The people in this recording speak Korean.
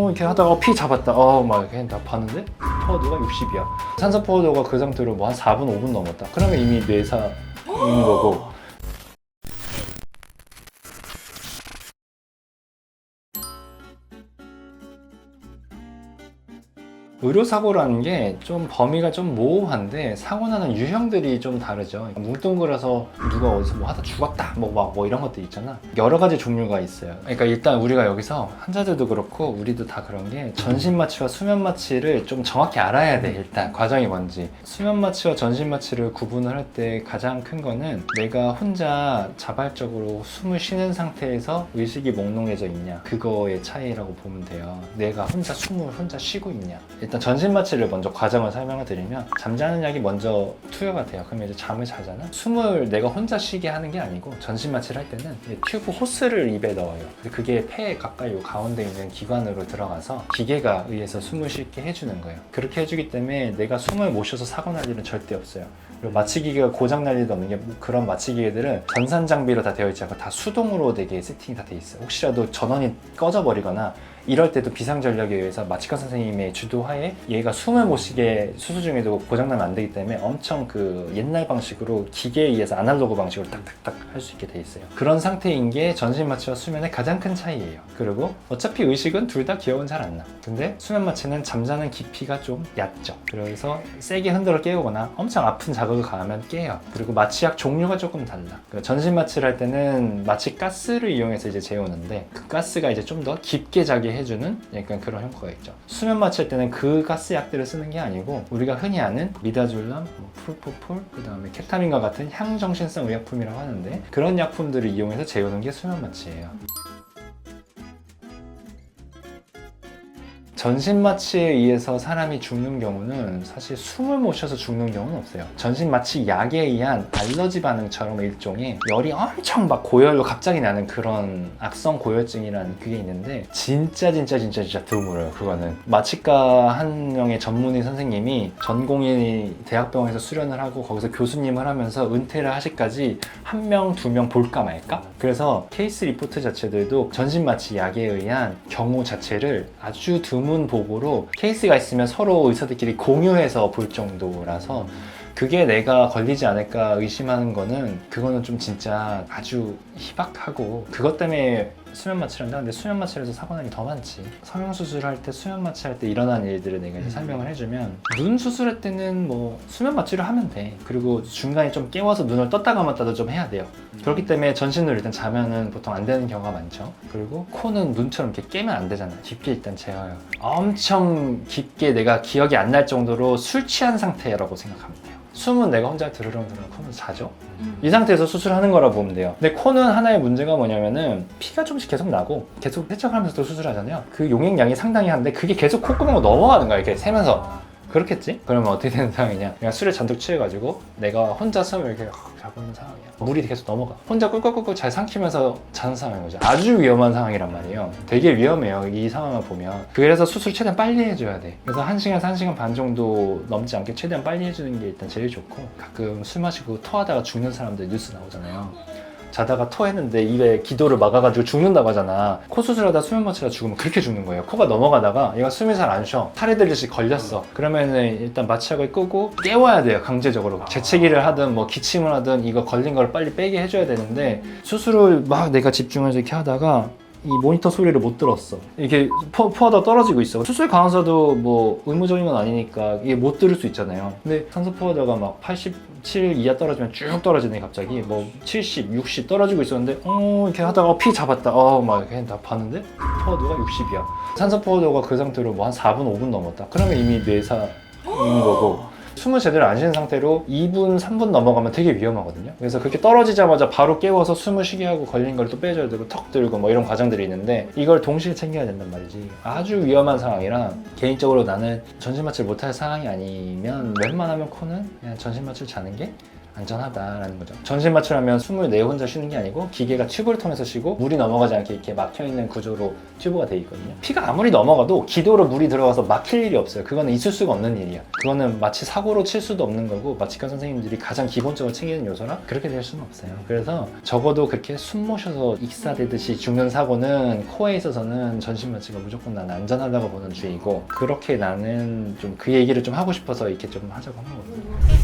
이렇게 하다가 피 잡았다. 막 이렇게 나 봤는데 포화도가 60이야. 산소 포화도가 그 상태로 뭐 한 4분, 5분 넘었다. 그러면 이미 뇌사인 거고. 의료사고라는 게 좀 범위가 좀 모호한데 사고 나는 유형들이 좀 다르죠. 뭉뚱그려서 누가 어디서 뭐 하다 죽었다 뭐 이런 것들 있잖아. 여러 가지 종류가 있어요. 그러니까 일단 우리가 여기서 환자들도 그렇고 우리도 다 그런 게 전신마취와 수면마취를 좀 정확히 알아야 돼. 일단 과정이 뭔지. 수면마취와 전신마취를 구분을 할 때 가장 큰 거는 내가 혼자 자발적으로 숨을 쉬는 상태에서 의식이 몽롱해져 있냐, 그거의 차이라고 보면 돼요. 내가 혼자 숨을 혼자 쉬고 있냐. 일단 전신마취를 먼저 과정을 설명을 드리면, 잠자는 약이 먼저 투여가 돼요. 그러면 이제 잠을 자잖아. 숨을 내가 혼자 쉬게 하는 게 아니고, 전신마취를 할 때는 튜브 호스를 입에 넣어요. 그게 폐 가까이 가운데 있는 기관으로 들어가서 기계가 의해서 숨을 쉬게 해주는 거예요. 그렇게 해주기 때문에 내가 숨을 못 쉬어서 사고 날 일은 절대 없어요. 그리고 마취기계가 고장 날 일도 없는 게, 그런 마취기계들은 전산 장비로 다 되어 있지 않고 다 수동으로 되게 세팅이 다 돼 있어요. 혹시라도 전원이 꺼져버리거나 이럴 때도 비상전력에 의해서 마취과 선생님의 주도하에 얘가 숨을 못 쉬게 수술 중에도 고장나면 안 되기 때문에 엄청 그 옛날 방식으로 기계에 의해서 아날로그 방식으로 딱딱딱 할 수 있게 돼 있어요. 그런 상태인 게 전신마취와 수면의 가장 큰 차이예요. 그리고 어차피 의식은 둘 다 기억은 잘 안 나. 근데 수면마취는 잠자는 깊이가 좀 얕죠. 그래서 세게 흔들어 깨우거나 엄청 아픈 자극을 가하면 깨요. 그리고 마취약 종류가 조금 달라. 전신마취를 할 때는 마취 가스를 이용해서 이제 재우는데, 그 가스가 이제 좀 더 깊게 자게 해주는 약간 그런 효과가 있죠. 수면 마취할 때는 그 가스 약들을 쓰는 게 아니고 우리가 흔히 아는 미다졸람, 프로포폴, 그 다음에 케타민과 같은 향정신성 의약품이라고 하는데, 그런 약품들을 이용해서 재우는 게 수면 마취예요. 전신마취에 의해서 사람이 죽는 경우는 사실 숨을 못 쉬어서 죽는 경우는 없어요. 전신마취 약에 의한 알러지 반응처럼 일종의 열이 엄청 막 고열로 갑자기 나는 그런 악성 고열증이라는 그게 있는데, 진짜 드물어요. 그거는 마취과 한 명의 전문의 선생님이 전공의 대학병원에서 수련을 하고 거기서 교수님을 하면서 은퇴를 하시까지 한 명, 두 명 볼까 말까? 그래서 케이스 리포트 자체들도 전신마취 약에 의한 경우 자체를 아주 드문 보고로, 케이스가 있으면 서로 의사들끼리 공유해서 볼 정도라서, 그게 내가 걸리지 않을까 의심하는 거는, 그거는 좀 진짜 아주 희박하고, 그것 때문에 수면 마취를 한다. 근데 수면 마취를 해서 사고 나는 게 더 많지. 성형수술할 때, 수면 마취할 때 일어나는 일들을 내가 이제 설명을 해주면, 눈 수술할 때는 뭐 수면 마취를 하면 돼. 그리고 중간에 좀 깨워서 눈을 떴다 감았다도 좀 해야 돼요. 그렇기 때문에 전신으로 일단 자면은 보통 안 되는 경우가 많죠. 그리고 코는 눈처럼 이렇게 깨면 안 되잖아. 깊게 일단 재워요. 엄청 깊게 내가 기억이 안 날 정도로 술 취한 상태라고 생각하면 돼요. 숨은 내가 혼자 드르렁드르렁 코는 자죠. 이 상태에서 수술하는 거라 보면 돼요. 근데 코는 하나의 문제가 뭐냐면은 피가 조금씩 계속 나고 계속 세척하면서 또 수술하잖아요. 그 용액량이 상당히 한데 그게 계속 콧구멍으로 넘어가는 거야. 이렇게 세면서. 그렇겠지? 그러면 어떻게 되는 상황이냐? 그냥 술에 잔뜩 취해가지고 내가 혼자 숨을 이렇게 자고 있는 상황이야. 물이 계속 넘어가. 혼자 꿀꺽꿀꺽 잘 삼키면서 자는 상황인 거죠. 아주 위험한 상황이란 말이에요. 되게 위험해요, 이 상황을 보면. 그래서 수술 최대한 빨리 해줘야 돼. 그래서 1시간에서 1시간 반 정도 넘지 않게 최대한 빨리 해주는 게 일단 제일 좋고, 가끔 술 마시고 토하다가 죽는 사람들 뉴스 나오잖아요. 자다가 토했는데 입에 기도를 막아가지고 죽는다고 하잖아. 코 수술하다 수면 마취가 죽으면 그렇게 죽는 거예요. 코가 넘어가다가 얘가 숨이 잘 안 쉬어. 탈이 들듯이 걸렸어. 그러면은 일단 마취약을 끄고 깨워야 돼요, 강제적으로. 재채기를 하든 뭐 기침을 하든 이거 걸린 걸 빨리 빼게 해줘야 되는데, 수술을 막 내가 집중해서 이렇게 하다가 이 모니터 소리를 못 들었어. 이렇게 포하다 떨어지고 있어. 수술 간호사도 뭐 의무적인 건 아니니까 이게 못 들을 수 있잖아요. 근데 산소 포하다가 막 87 이하 떨어지면 쭉 떨어지네. 갑자기 뭐 70, 60 떨어지고 있었는데 이렇게 하다가 피 잡았다. 막 이렇게 나 봤는데 포화도가 60이야. 산소 포화도가 그 상태로 뭐 한 4분, 5분 넘었다. 그러면 이미 뇌사인 거고, 숨을 제대로 안 쉬는 상태로 2분, 3분 넘어가면 되게 위험하거든요. 그래서 그렇게 떨어지자마자 바로 깨워서 숨을 쉬게 하고 걸린 걸 또 빼줘야 되고 턱 들고 뭐 이런 과정들이 있는데, 이걸 동시에 챙겨야 된단 말이지. 아주 위험한 상황이라 개인적으로 나는 전신마취를 못할 상황이 아니면 웬만하면 코는 그냥 전신마취를 자는 게 안전하다라는 거죠. 전신 마취하면 숨을 내 혼자 쉬는 게 아니고 기계가 튜브를 통해서 쉬고 물이 넘어가지 않게 이렇게 막혀있는 구조로 튜브가 돼 있거든요. 피가 아무리 넘어가도 기도로 물이 들어가서 막힐 일이 없어요. 그거는 있을 수가 없는 일이야. 그거는 마치 사고로 칠 수도 없는 거고 마취과 선생님들이 가장 기본적으로 챙기는 요소라 그렇게 될 수는 없어요. 그래서 적어도 그렇게 숨 모셔서 익사되듯이 죽는 사고는 코에 있어서는 전신 마취가 무조건 난 안전하다고 보는 주의고, 그렇게 나는 좀 그 얘기를 좀 하고 싶어서 이렇게 좀 하자고 한 거거든요.